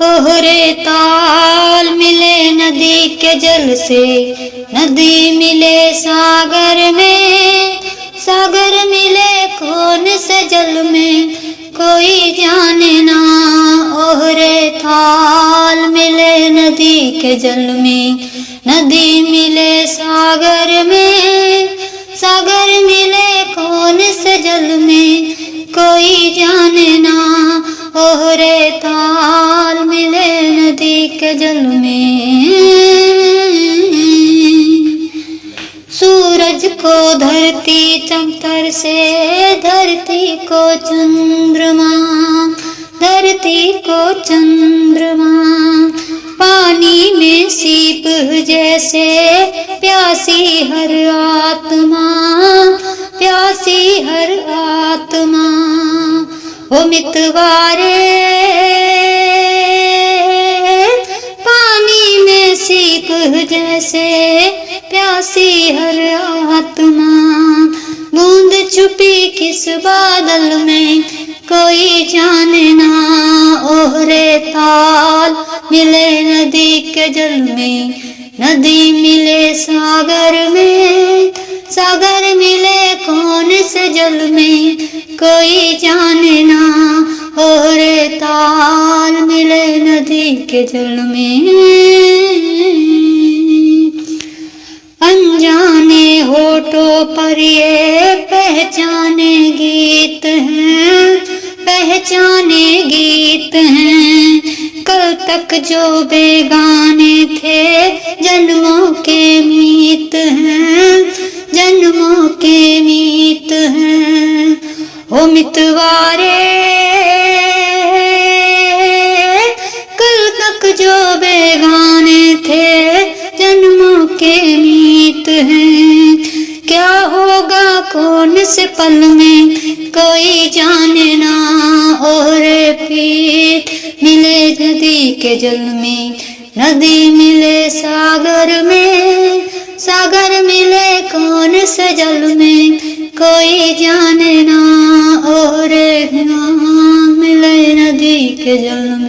ओहरे ताल मिले नदी के जल से, नदी मिले सागर में, सागर मिले कौन से जल में कोई जाने ना। ओहरे ताल मिले नदी के जल में, नदी मिले सागर में, सागर मिले कौन से जल में कोई जाने ना। ओहरे ताल मिले नदी के जल में। सूरज को धरती चमतर से, धरती को चंद्रमा, धरती को चंद्रमा, पानी में सीप जैसे प्यासी हर आत्मा, प्यासी हर आत्मा। ओ मितवारे पानी में सीप जैसे प्यासी हर आत्मा। बूंद छुपी किस बादल में कोई जाने ना। ओहरे ताल मिले नदी के जल में, नदी मिले सागर में, सागर मिले कौन से जल में कोई जाने ना। ओहरे ताल मिले नदी के जल में। अनजाने होठों पर ये पहचाने गीत हैं, पहचाने गीत हैं। कल तक जो बेगाने थे जन्मों के मीत हैं, जन्मों के मीत हैं। ओ मितवारे कल तक जो बेगाने थे जन्मों के मीत हैं। क्या होगा कौन से पल में कोई जाने ना। ओहरे पीर मिले नदी के जल में, नदी मिले सागर में, सागर मिले कौन से जल में कोई जाने